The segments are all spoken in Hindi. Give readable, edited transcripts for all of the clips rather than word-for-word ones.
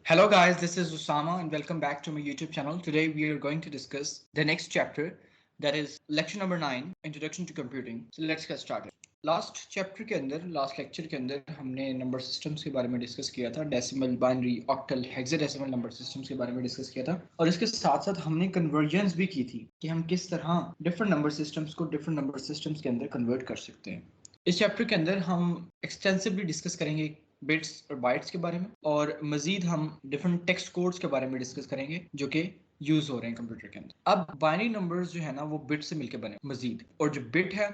Hello guys, this is Usama and welcome back to my YouTube channel. Today we are going to discuss the next chapter, that is lecture number 9, Introduction to Computing. So let's get started. Last chapter के अंदर, लास्ट लेक्चर के अंदर हमने नंबर सिस्टम्स के बारे में डिस्कस किया था, decimal, binary, octal, hexadecimal number systems के बारे में डिस्कस किया था और इसके साथ साथ हमने कन्वर्जन्स भी की थी कि हम किस तरह डिफरेंट नंबर सिस्टम्स को डिफरेंट नंबर सिस्टम्स के अंदर कन्वर्ट कर सकते हैं। इस चैप्टर के अंदर हम एक्सटेंसिवली डिस्कस करेंगे बिट्स और बाइट्स के बारे में और मजीद हम डिफरेंट टेक्स्ट कोड्स के बारे में डिस्कस करेंगे जो कि यूज हो रहे हैं कंप्यूटर के अंदर। अब बाइनरी नंबर्स जो है ना वो बिट से मिलकर बने मजीद, और जो बिट है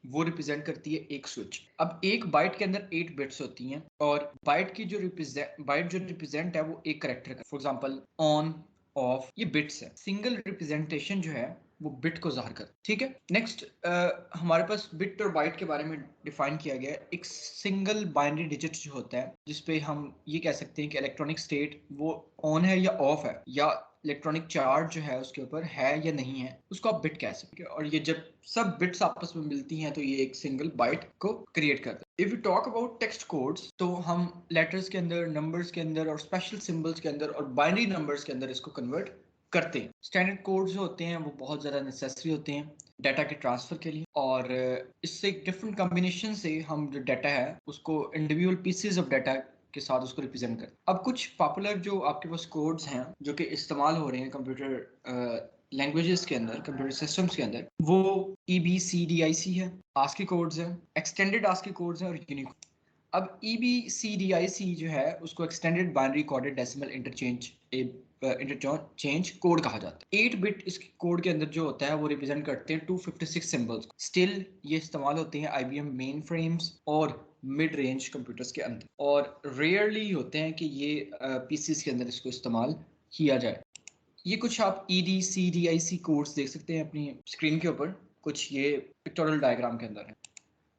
वो रिप्रेजेंट करती है एक स्विच। अब एक बाइट के अंदर 8 बिट्स होती हैं और बाइट जो रिप्रेजेंट है वो एक करेक्टर का, फॉर एग्जांपल ऑन, ऑफ, ये बिट्स है। सिंगल रिप्रेजेंटेशन जो है वो बिट को ज़ाहिर कर, ठीक है। नेक्स्ट हमारे पास बिट और बाइट के बारे में डिफाइन किया गया है। एक सिंगल बाइनरी डिजिट जो होता है जिसपे हम ये कह सकते हैं कि इलेक्ट्रॉनिक स्टेट वो ऑन है या ऑफ है, या इलेक्ट्रॉनिक चार्ज जो है उसके ऊपर है या नहीं है, उसको आप बिट कह सकते हैं। और ये जब सब बिट्स आपस में मिलती हैं तो ये एक सिंगल बाइट को क्रिएट करता है। If you talk about text codes तो हम लेटर्स के अंदर, नंबर्स के अंदर और स्पेशल सिंबल्स के अंदर और बाइनरी नंबर्स के अंदर इसको कन्वर्ट करते हैं। स्टैंडर्ड कोड्स जो होते हैं वो बहुत ज़्यादा नेसेसरी होते हैं डाटा के ट्रांसफर के लिए, और इससे डिफरेंट कॉम्बिनेशन से हम जो डाटा है उसको इंडिविजुअल पीसेज ऑफ डाटा के साथ उसको रिप्रेजेंट करते हैं। अब कुछ पॉपुलर जो आपके पास कोड्स हैं जो कि इस्तेमाल हो रहे हैं कंप्यूटर लैंग्वेजेस के अंदर, कंप्यूटर सिस्टम्स के अंदर, वो EBCDIC है, आस्की कोड्स है, एक्सटेंडेड आस्की कोड्स है और यूनिकोड। अब EBCDIC जो है उसको extended binary coded decimal interchange code कहा जाता है। 8 बिट इस कोड के अंदर जो होता है वो रिप्रेजेंट करते हैं 256 सिंबल्स। स्टिल ये इस्तेमाल होते हैं IBM मेन फ्रेम्स और मिड रेंज कंप्यूटर्स के अंदर, और रेयरली होते हैं कि ये पीसीस के अंदर इसको इस्तेमाल किया जाए। ये कुछ आप EBCDIC कोड्स देख सकते हैं अपनी स्क्रीन के ऊपर, कुछ ये पिक्टोरियल डायग्राम के अंदर है।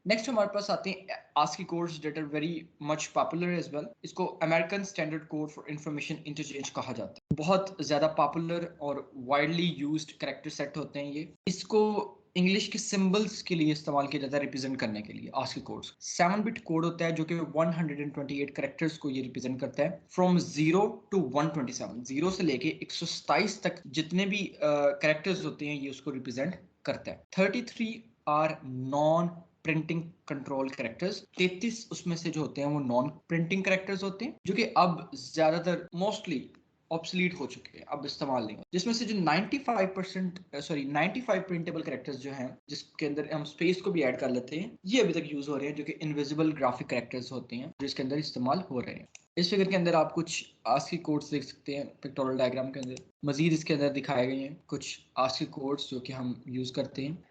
नेक्स्ट हमारे पास आते हैं ASCII codes that are very much popular as well. इसको American standard code for information interchange कहा जाता है। बहुत ज़्यादा पॉपुलर और वाइडली यूज्ड कैरेक्टर सेट होते हैं ये। इसको इंग्लिश के सिंबल्स के लिए इस्तेमाल किया जाता है रिप्रेजेंट करने के लिए। ASCII कोड्स 7 बिट कोड होता है जो कि 128 कैरेक्टर्स को ये रिप्रेजेंट करता है, फ्रॉम 0 to 127। 0 से लेके 127 तक जितने भी कैरेक्टर्स होते हैं ये उसको रिप्रेजेंट करता है। 33 are non printing control characters. 33 उसमें से जो होते हैं वो नॉन प्रिंटिंग कैरेक्टर्स होते हैं जो कि अब ज्यादातर मोस्टली ऑब्सलीट हो चुके हैं, अब इस्तेमाल नहीं होते। जिसमें से जो 95 प्रिंटेबल कैरेक्टर्स जो हैं जिसके अंदर हम स्पेस को भी ऐड कर लेते हैं, ये अभी तक यूज हो रहे हैं, जो कि इनविजिबल ग्राफिक कैरेक्टर्स होते हैं जो इसके अंदर इस्तेमाल हो रहे हैं। इस फिगर के अंदर आप कुछ ASCII कोड्स देख सकते हैं पिक्टोरियल डायग्राम के अंदर। मजीद इसके अंदर दिखाए गए हैं कुछ ASCII कोड्स जो कि हम यूज करते हैं।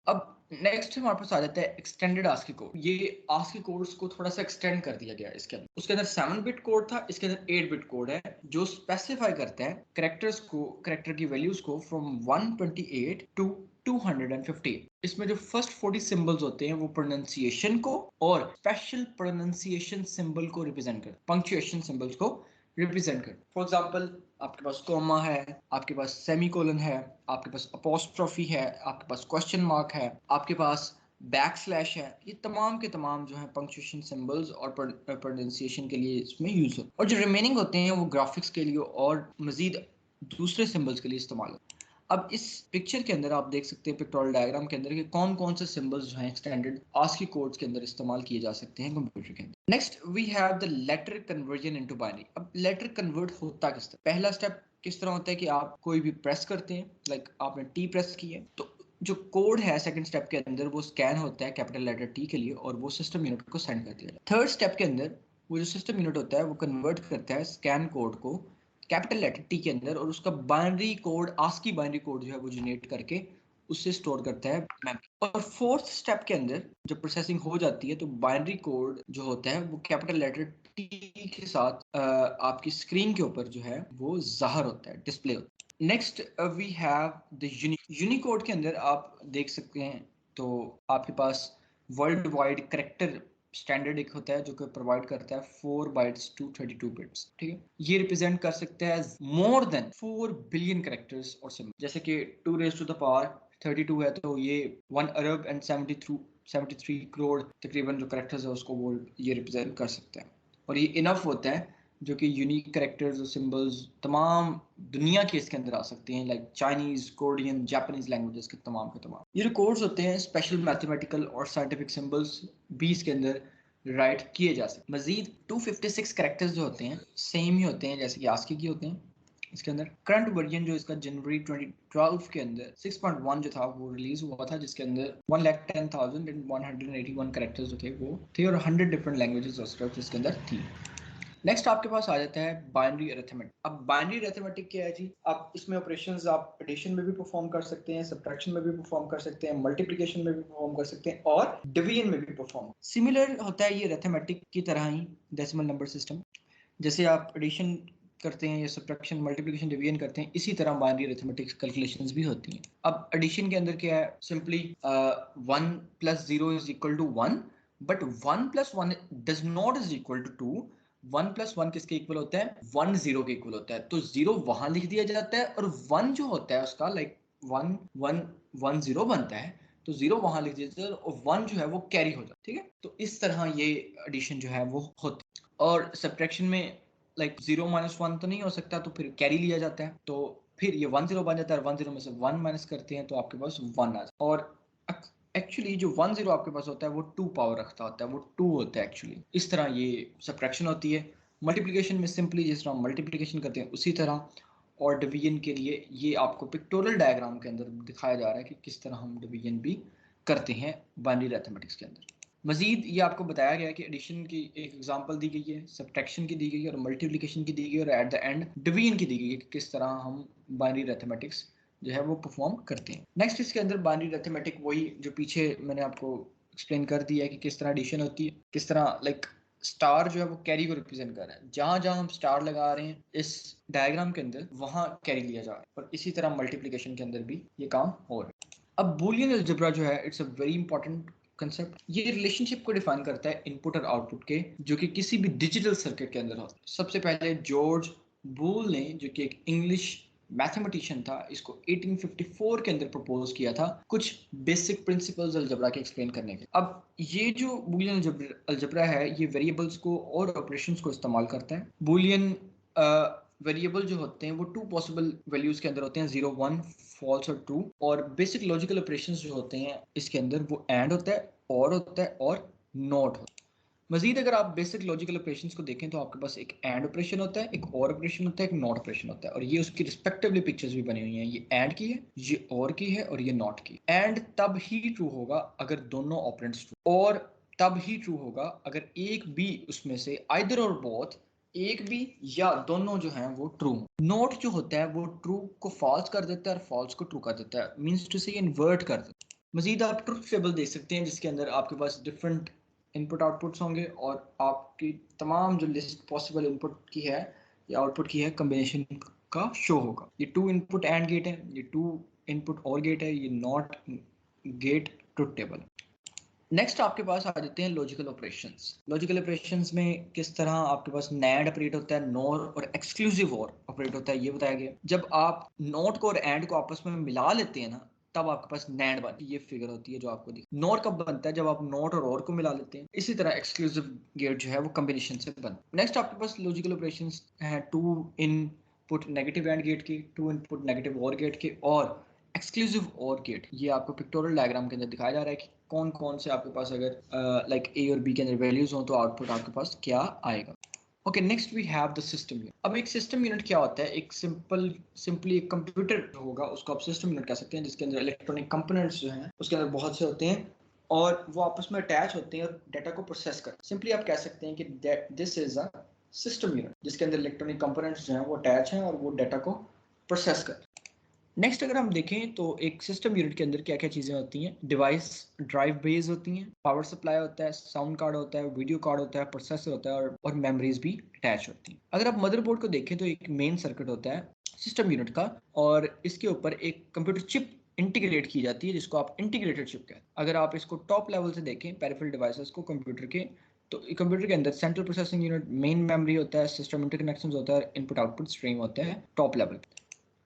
अब नेक्स्ट हमारे पास आ जाता है एक्सटेंडेड ASCII कोड। ये ASCII कोड्स को थोड़ा सा एक्सटेंड कर दिया गया है इसके अंदर। उसके अंदर 7 बिट कोड था, इसके अंदर 8 बिट कोड है जो स्पेसिफाई करता है कैरेक्टर की वैल्यूज को फ्रॉम 128 टू 250। इसमें जो फर्स्ट 40 सिंबल्स होते हैं वो प्रोनाउंसिएशन को और स्पेशल प्रोनाउंसिएशन सिंबल को रिप्रेजेंट करते हैं, पंक्चुएशन सिंबल्स को रिप्रेजेंट करते। फॉर एग्जांपल आपके पास कॉमा है, आपके पास सेमीकोलन है, आपके पास अपोस्ट्रोफी है, आपके पास क्वेश्चन मार्क है, आपके पास बैक स्लैश है। ये तमाम के तमाम जो है पंक्चुएशन सिंबल्स और प्रोनाउंसिएशन के लिए इसमें यूज होते हैं, और जो रिमेनिंग होते हैं वो ग्राफिक्स के लिए और मजीद दूसरे सिंबल्स के लिए इस्तेमाल होते हैं। अब इस पिक्चर के अंदर आप देख सकते हैं पिक्टोरियल डायग्राम के अंदर कि कौन कौन से सिंबल्स जो हैं स्टैंडर्ड ASCII कोड्स के अंदर इस्तेमाल किए जा सकते हैं कंप्यूटर के अंदर। Next we have the letter conversion into binary. अब लेटर कन्वर्ट होता किस तरह? पहला स्टेप किस तरह होता है कि आप कोई भी प्रेस करते हैं, लाइक आपने T प्रेस की है तो जो कोड है सेकंड स्टेप के अंदर वो स्कैन होता है कैपिटल लेटर T के लिए और वो सिस्टम यूनिट को सेंड कर दिया जाता है। थर्ड स्टेप के अंदर वो जो सिस्टम यूनिट होता है वो कन्वर्ट करता है स्कैन कोड को कैपिटल लेटर T के अंदर और उसका binary code, ASCII binary code जो है वो जनरेट करके उससे स्टोर करता है मेमोरी। और फोर्थ स्टेप के अंदर जब प्रोसेसिंग हो जाती है तो बाइनरी कोड जो होता है वो कैपिटल लेटर T के साथ आपकी स्क्रीन के ऊपर जो है वो जाहिर होता है, डिस्प्ले होता है। Next we have the Unicode के अंदर आप देख सकते हैं तो आपके पास वर्ल्ड वाइड करेक्टर स्टैंडर्ड एक होता है जो कि प्रोवाइड करता है 4 बाइट्स टू 32 बिट्स, ठीक है। ये रिप्रेजेंट कर सकते हैं मोर देन 4 बिलियन कैरेक्टर्स और सिंबल। जैसे कि 2 रेज़ टू द पावर 32 है तो ये 1 अरब एंड 73 करोड़ तकरीबन जो कैरेक्टर्स है उसको वो ये रिप्रेजेंट कर सकते हैं, और ये इनफ होता है जो कि यूनिक कैरेक्टर्स और सिंबल्स तमाम दुनिया के इसके अंदर आ सकते हैं, like Chinese, Korean, Japanese languages के तमाम। ये जो कोड्स होते हैं स्पेशल मैथमेटिकल और साइंटिफिक सिंबल्स भी इसके अंदर राइट किए जा सकते हैं। मजीद 256 कैरेक्टर्स जो होते हैं सेम ही होते हैं जैसे कि आस्की की होते हैं। इसके अंदर करंट वर्जन जो इसका जनवरी 2012 के अंदर 6.1 जो था वो रिलीज हुआ था, जिसके अंदर 110,181 कैरेक्टर्स जो थे वो थे और 100 डिफरेंट लैंग्वेजेस इसके अंदर थी। नेक्स्ट आपके पास आ जाता है बाइनरी अरिथमेटिक। अब बाइनरी अरिथमेटिक क्या है जी? आप इसमें ऑपरेशंस आप एडिशन में भी परफॉर्म कर सकते हैं, सब्ट्रैक्शन में भी परफॉर्म कर सकते हैं, मल्टीप्लिकेशन में भी परफॉर्म कर सकते हैं और डिवीजन में भी परफॉर्म। सिमिलर होता है ये अरिथमेटिक की तरह ही डेसिमल नंबर सिस्टम। जैसे आप एडिशन करते हैं या सब्ट्रैक्शन, मल्टीप्लिकेशन, डिवीजन करते हैं, इसी तरह बाइनरी अरिथमेटिक कैलकुलेशंस भी होती हैं। अब एडिशन के अंदर क्या है? Simply 1 + 0 = 1, but 1 + 1 does not is equal to 2। 1 + 1 किसके इक्वल होता है? 1 0 के इक्वल होता है। तो 0 वहां लिख दिया जाता है और 1 जो होता है उसका लाइक 1 1 1 0 बनता है, तो 0 वहां लिख दिया जाता है और 1 जो है वो कैरी हो जाता है। ठीक है, तो इस तरह ये एडिशन जो है वो होती है। और सब्ट्रैक्शन में लाइक 0 - 1 तो नहीं हो सकता, तो फिर कैरी लिया जाता है, तो फिर ये 1 0 बन जाता है। 1 0 में से 1 माइनस करते हैं तो आपके पास 1 आ जाता है। और एक्चुअली जो 1 0 आपके पास होता है वो 2 पावर रखता होता है, वो 2 होता है एक्चुअली। इस तरह ये सब्ट्रैक्शन होती है। मल्टीप्लिकेशन में सिंपली जिस तरह मल्टीप्लिकेशन करते हैं उसी तरह। और डिवीजन के लिए ये आपको पिक्टोरियल डायग्राम के अंदर दिखाया जा रहा है कि किस तरह हम डिवीजन भी करते हैं बाइनरी अरिथमेटिक्स के अंदर। मजीद ये आपको बताया गया कि एडिशन की एक एग्जांपल दी गई है, सब्ट्रैक्शन की दी गई है और मल्टीप्लिकेशन की दी गई है और एट द एंड डिवीजन की दी गई है कि किस तरह हम बाइनरी अरिथमेटिक्स जो है वो परफॉर्म करते हैं। नेक्स्ट इसके अंदर बाइनरी अरिथमेटिक वही जो पीछे मैंने आपको एक्सप्लेन कर दिया है कि किस तरह एडिशन होती है, किस तरह लाइक स्टार जो है वो कैरी को रिप्रेजेंट कर रहा है। जहां जहां हम स्टार लगा रहे हैं इस डायग्राम के अंदर वहां कैरी लिया जा रहा है, और इसी तरह मल्टीप्लिकेशन के अंदर भी ये काम हो रहा है। अब बूलियन अलजेब्रा जो है it's a very important concept. ये रिलेशनशिप को डिफाइन करता है इनपुट और आउटपुट के, जो कि किसी भी डिजिटल सर्किट के अंदर होता है। सबसे पहले जॉर्ज बूल ने, जो कि एक इंग्लिश मैथमेटिशियन था, इसको 1854 के अंदर प्रपोज किया था कुछ बेसिक प्रिंसिपल्स अलजेब्रा के एक्सप्लेन करने के। अब ये जो बूलियन अलजेब्रा है ये वेरिएबल्स को और ऑपरेशंस को इस्तेमाल करता है। बूलियन वेरिएबल जो होते हैं वो 2 पॉसिबल वैल्यूज के अंदर होते हैं, 0 1, फॉल्स और ट्रू। और बेसिक लॉजिकल ऑपरेशंस जो होते हैं इसके अंदर वो एंड होता है, और होता है और नॉट होता है। मजीद अगर आप बेसिक लॉजिकल ऑपरेशंस को देखें तो आपके पास एक एंड ऑपरेशन होता है, एक और ऑपरेशन होता है, एक नॉट ऑपरेशन होता है, और ये उसकी रिस्पेक्टिवली पिक्चर्स भी बनी हुई हैं। ये एंड की है, ये और की है और ये नॉट की। एंड तब ही ट्रू होगा अगर दोनों ऑपरेंड्स ट्रू, और तब ही ट्रू होगा अगर एक भी उसमें से आइदर और बोथ, एक भी या दोनों जो हैं वो ट्रू। नॉट जो होता है वो ट्रू को फॉल्स कर देता है और फॉल्स को ट्रू कर देता है, मींस टू से इन्वर्ट कर देता है। मजीद आप ट्रुथ टेबल देख सकते हैं जिसके अंदर आपके पास डिफरेंट इनपुट आउटपुट्स होंगे और आपकी तमाम जो लिस्ट पॉसिबल इनपुट की है या आउटपुट की है कॉम्बिनेशन का शो होगा। ये 2 इनपुट एंड गेट है, ये 2 इनपुट और गेट है, ये not gate truth table. Next आपके पास आ जाते हैं लॉजिकल ऑपरेशंस। लॉजिकल ऑपरेशंस में किस तरह आपके पास नैंड ऑपरेट होता है, नॉर और एक्सक्लूसिव और ऑपरेट होता है, ये बताया गया। जब आप नॉट को और एंड को आपस में मिला लेते हैं ना, तब आपके पास नैंड बनती है। ये फिगर होती है जो आपको दिख। नॉर कब बनता है? जब आप नॉट और को मिला लेते हैं। इसी तरह एक्सक्लूसिव गेट जो है वो कॉम्बिनेशन से बनता है। नेक्स्ट आपके पास लॉजिकल ऑपरेशंस हैं 2 इनपुट नेगेटिव एंड गेट के, 2 इनपुट नेगेटिव और गेट के, और एक्सक्लूसिव और गेट। ये आपको पिक्टोरियल डायग्राम के अंदर दिखाया जा रहा है कि कौन कौन से आपके पास अगर लाइक ए और बी के अंदर वैल्यूज हो तो आउटपुट आपके पास क्या आएगा। Okay, next we have the system unit. अब एक सिस्टम यूनिट क्या होता है? एक सिंपली एक कंप्यूटर होगा, उसको आप सिस्टम यूनिट कह सकते हैं, जिसके अंदर इलेक्ट्रॉनिक कंपोनेंट्स जो हैं उसके अंदर बहुत से होते हैं और वो आपस में अटैच होते हैं और डाटा को प्रोसेस करते हैं। सिंपली आप कह सकते हैं कि this is a system unit, जिसके अंदर इलेक्ट्रॉनिक कंपोनेंट्स जो हैं वो अटैच हैं और वो डाटा को प्रोसेस करते हैं। नेक्स्ट अगर हम देखें तो एक सिस्टम यूनिट के अंदर क्या क्या चीज़ें होती हैं? डिवाइस ड्राइव बेस होती हैं, पावर सप्लाई होता है, साउंड कार्ड होता है, वीडियो कार्ड होता है, प्रोसेसर होता है और मेमोरीज भी अटैच होती हैं। अगर आप मदरबोर्ड को देखें तो एक मेन सर्किट होता है सिस्टम यूनिट का, और इसके ऊपर एक कंप्यूटर चिप इंटीग्रेट की जाती है जिसको आप इंटीग्रेटेड चिप कहते हैं। अगर आप इसको टॉप लेवल से देखें पेरिफेरल डिवाइसेस को कंप्यूटर के, तो कंप्यूटर के अंदर central processing unit, main memory होता है, सिस्टम इंटरकनेक्शन होता है, इनपुट आउटपुट स्ट्रीम होता है टॉप लेवल।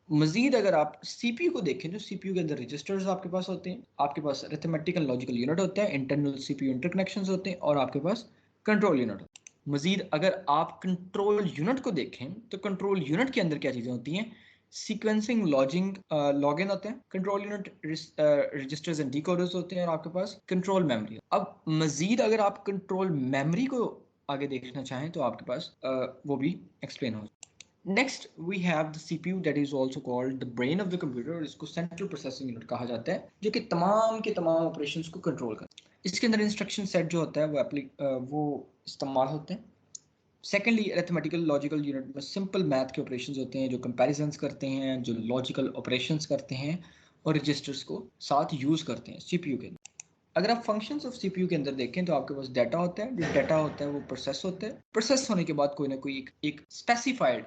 मजीद अगर आप सीपीयू को देखें तो सीपीयू के अंदर रजिस्टर्स आपके पास होते हैं, आपके पास अरिथमेटिकल लॉजिकल यूनिट होता है, इंटरनल सीपीयू इंटरकनेक्शंस होते हैं और आपके पास कंट्रोल यूनिट होता है। मजीद अगर आप कंट्रोल यूनिट को देखें तो कंट्रोल यूनिट के अंदर क्या चीज़ें होती हैं, सीक्वेंसिंग लॉगिन होते हैं, control unit registers and decoders होते हैं, और आपके पास कंट्रोल मेमोरी। अब मजीद अगर आप कंट्रोल मेमोरी को आगे देखना चाहें तो आपके पास वो भी एक्सप्लेन हो। Next we have the CPU that is also called the brain of the computer, और इसको सेंट्रल प्रोसेसिंग यूनिट कहा जाता है, जो कि तमाम के तमाम ऑपरेशंस को कंट्रोल करता है। इसके अंदर इंस्ट्रक्शन सेट जो होता है वो इस्तेमाल होते हैं। सेकेंडली अरिथमेटिकल लॉजिकल यूनिट में सिंपल मैथ के ऑपरेशंस होते हैं, जो कंपैरिजंस करते हैं, जो लॉजिकल ऑपरेशंस करते हैं और रजिस्टर्स को साथ यूज करते हैं सीपीयू के अंदर। अगर आप फंक्शंस ऑफ सीपीयू के अंदर देखें तो आपके पास डाटा होता है, जो डाटा होता है वो प्रोसेस होता है, प्रोसेस होने के बाद कोई ना कोई एक स्पेसिफाइड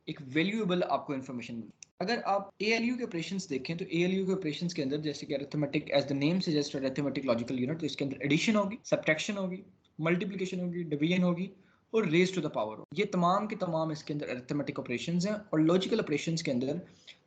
एक वैल्यूएबल आपको इन्फॉर्मेशन मिलती है। अगर आप एएलयू के ऑपरेशंस देखें तो एएलयू के ऑपरेशंस के अंदर जैसे कि arithmetic as the name suggest arithmetic logical unit, तो इसके अंदर एडिशन होगी, सब्ट्रैक्शन होगी, मल्टीप्लिकेशन होगी, डिवीजन होगी और रेज टू द पावर हो। ये तमाम के तमाम इसके अंदर अरिथमेटिक ऑपरेशंस हैं। और लॉजिकल ऑपरेशंस के अंदर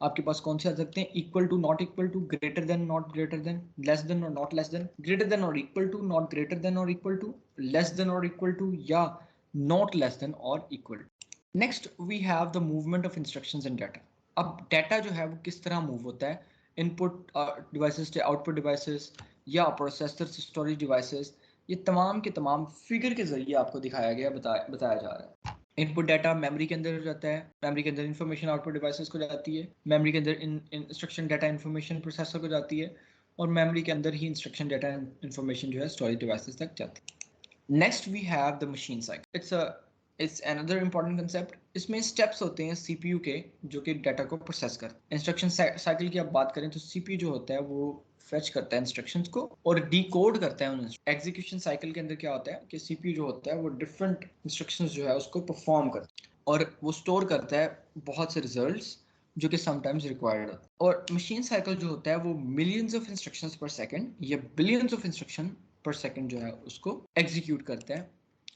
आपके पास कौन से आ सकते हैं, equal to, not equal to, greater than, not greater than, less than और not less than, greater than और equal to, not greater than और इक्वल टू, लेस देन और इक्वल टू, या नॉट लेस देन और equal to. Next we have the movement of instructions and data. अब डाटा जो है वो किस तरह मूव होता है, इनपुट डिवाइसेस से आउटपुट डिवाइसेस या प्रोसेसर से स्टोरेज डिवाइसेस, ये तमाम के तमाम फिगर के जरिए आपको दिखाया गया, बताया जा रहा है। इनपुट डाटा मेमोरी के अंदर जाता है, मेमोरी के अंदर इंफॉर्मेशन आउटपुट डिवाइसेस को जाती है, मेमोरी के अंदर इंस्ट्रक्शन डाटा इंफॉर्मेशन प्रोसेसर को जाती है, और मेमोरी के अंदर ही इंस्ट्रक्शन डाटा इंफॉर्मेशन जो है स्टोरेज डिवाइसेस तक जाती है। Next we have the machine cycle. It's another important concept. इसमें स्टेप्स होते हैं सीपीयू के जो कि डाटा को प्रोसेस करते हैं। इंस्ट्रक्शन साइकिल की आप बात करें तो सीपीयू जो होता है वो फेच करता है इंस्ट्रक्शंस को और डिकोड करता है उन। एग्जीक्यूशन साइकिल के अंदर क्या होता है कि सीपीयू जो होता है वो डिफरेंट इंस्ट्रक्शंस जो है उसको परफॉर्म करता है और वो स्टोर करता है बहुत से रिजल्ट्स जो कि समटाइम्स रिक्वायर्ड होता है। और मशीन साइकिल जो होता है वो millions of instructions per second या billions of instruction per second जो है उसको एग्जीक्यूट करता है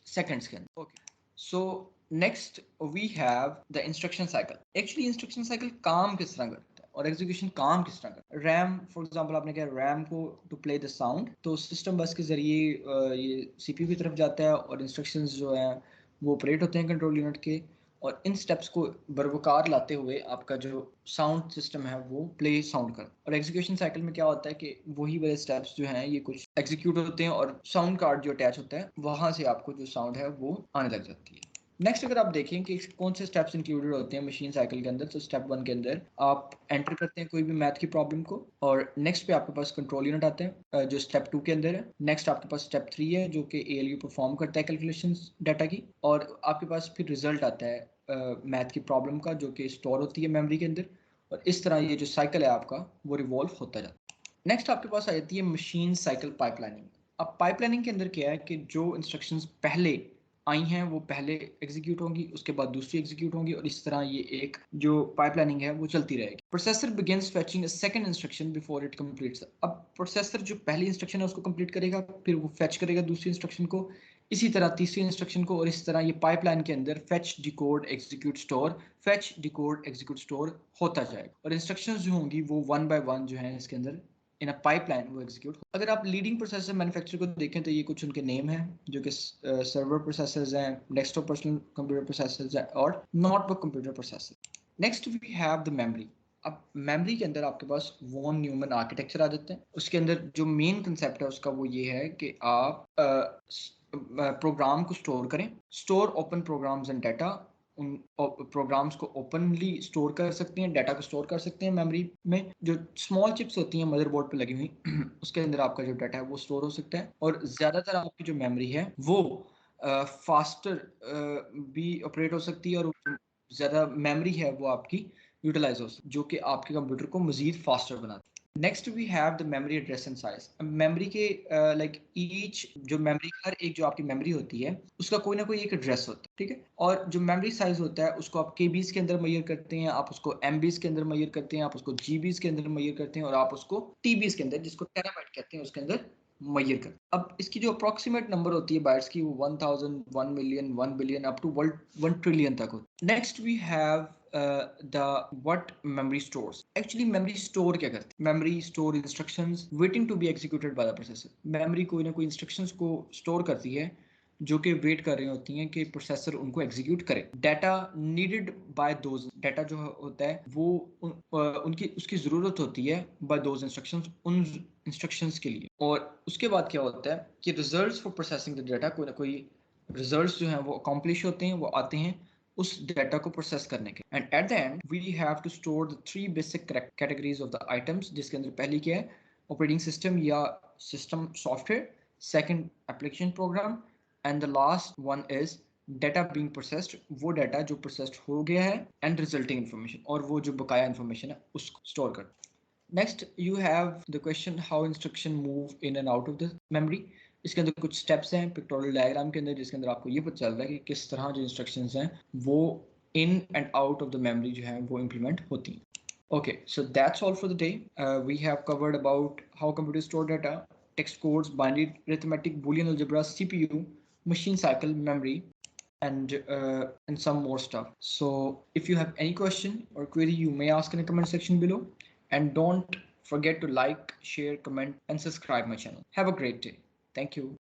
सेकंड्स के अंदर। Okay, so next we have the instruction cycle. Actually instruction cycle काम किस तरह करता है और एग्जीक्यूशन काम किस तरह करता है। रैम फॉर एग्जांपल आपने कहा रैम को टू प्ले द साउंड, तो सिस्टम बस के जरिए ये सीपीयू की तरफ जाता है और इंस्ट्रक्शंस जो हैं वो ऑपरेट होते हैं कंट्रोल यूनिट के, और इन स्टेप्स को बरवकार लाते हुए आपका जो साउंड सिस्टम है वो प्ले साउंड कर। और एग्जीक्यूशन साइकिल में क्या होता है कि वही वाले स्टेप्स जो हैं ये कुछ एग्जीक्यूट होते हैं और साउंड कार्ड जो अटैच होता है वहां से आपको जो साउंड है वो आने लग जाती है। नेक्स्ट अगर आप देखें कि कौन से स्टेप्स इंक्लूडेड होते हैं मशीन साइकिल के अंदर, तो स्टेप 1 के अंदर आप एंटर करते हैं कोई भी मैथ की प्रॉब्लम को, और नेक्स्ट पे आपके पास कंट्रोल यूनिट आते हैं जो स्टेप 2 के अंदर है। नेक्स्ट आपके पास स्टेप 3 है जो कि एएलयू परफॉर्म करता है कैलकुलेशंस डाटा की, और आपके पास फिर रिजल्ट आता है मैथ की प्रॉब्लम का जो कि स्टोर होती है मेमोरी के अंदर, और इस तरह ये जो साइकिल है आपका वो रिवॉल्व होता जाता है। नेक्स्ट आपके पास आ जाती है मशीन साइकिल पाइपलाइनिंग। अब पाइपलाइनिंग के अंदर क्या है कि जो इंस्ट्रक्शंस पहले आई हैं वो पहले एग्जीक्यूट होंगी, उसके बाद दूसरी एग्जीक्यूट होंगी, और इस तरह ये एक जो पाइपलाइनिंग है वो चलती रहेगी। Processor begins fetching a second instruction before it completes. अब प्रोसेसर जो पहली इंस्ट्रक्शन है उसको कंप्लीट करेगा, फिर वो फेच करेगा दूसरी इंस्ट्रक्शन को, इसी तरह तीसरी इंस्ट्रक्शन को, और इस तरह ये पाइपलाइन के अंदर fetch decode execute store, fetch decode execute store होता जाएगा, और इंस्ट्रक्शंस जो होंगी वो वन बाय वन जो है इसके अंदर इन अ पाइपलाइन वो एग्जीक्यूट। अगर आप लीडिंग प्रोसेसर मैन्युफैक्चरर को देखें तो ये कुछ उनके नेम हैं जो कि सर्वर प्रोसेसर्स हैं, डेस्कटॉप पर्सनल कंप्यूटर प्रोसेसर्स हैं, और notebook computer processor. Next we have the memory. अब मेमोरी के अंदर आपके पास वॉन न्यूमन आर्किटेक्चर आ जाते हैं। उसके अंदर जो मेन कंसेप्ट है उसका वो ये है कि आप प्रोग्राम को स्टोर करें, store open programs and data, उन प्रोग्राम्स को ओपनली स्टोर कर सकते हैं, डाटा को स्टोर कर सकते हैं मेमोरी में। जो स्मॉल चिप्स होती हैं मदरबोर्ड पे लगी हुई उसके अंदर आपका जो डाटा है वो स्टोर हो सकता है, और ज़्यादातर आपकी जो मेमोरी है वो फास्टर भी ऑपरेट हो सकती है, और ज़्यादा मेमोरी है वो आपकी यूटिलाइज हो सकती है जो कि आपके कंप्यूटर को मजीद फास्टर बनाती है। Next we have the memory address and size. Memory के लाइक ईच जो मेमोरी हर एक जो आपकी मेमोरी होती है उसका कोई ना कोई एक एड्रेस होता है, ठीक है। और जो मेमोरी साइज होता है उसको आप केबीज के अंदर मैयर करते हैं, आप उसको एमबीज के अंदर मैयर करते हैं, आप उसको जीबीज के अंदर मैयर करते हैं, और आप उसको टीबीज के अंदर जिसको टेराबाइट कहते हैं उसके अंदर मैयर कर। अब इसकी जो अप्रोक्सीमेट नंबर होती है बाइट्स की वो 1000, 1 million, 1 billion up to 1 trillion तक होती है। Next we have the what memory stores. Actually memory store क्या करती है, memory store instructions waiting to be executed by the processor. Memory कोई ना कोई इंस्ट्रक्शंस को स्टोर करती है जो कि वेट कर रही होती हैं कि प्रोसेसर उनको एग्जीक्यूट करे। Data needed bye those, data जो होता है वो उनकी उसकी ज़रूरत होती है बाय दोज इंस्ट्रक्शंस, उन इंस्ट्रक्शंस के लिए। और उसके बाद क्या होता है कि results for processing the data, कोई ना कोई रिजल्ट्स जो हैं वो अकॉम्प्लिश होते हैं, वो आते हैं उस डाटा को प्रोसेस करने के। And at the end we have to store the 3 basic categories of the items, जिसके अंदर पहली क्या है, ऑपरेटिंग सिस्टम या system software, second application program, and the last one is data being processed, वो डाटा जो प्रोसेस्ड हो गया है, एंड रिजल्टिंग इन्फॉर्मेशन, और वो जो बकाया इन्फॉर्मेशन है उसको स्टोर कर। Next you have the question how instruction move in and out of the memory. इसके अंदर कुछ स्टेप्स हैं पिक्टोरियल डायग्राम के अंदर, जिसके अंदर आपको ये पता चल रहा है कि किस तरह जो इंस्ट्रक्शंस हैं वो in and out of the memory जो है वो इम्प्लीमेंट होती हैं। Okay, so that's all for the day. We have covered about how computers store data, text codes, binary arithmetic, Boolean algebra, CPU, machine cycle, memory, and some more stuff. So if you have any question or query, you may ask in the comment section below. And don't forget to like, share, comment, and subscribe my channel. Have a great day. Thank you.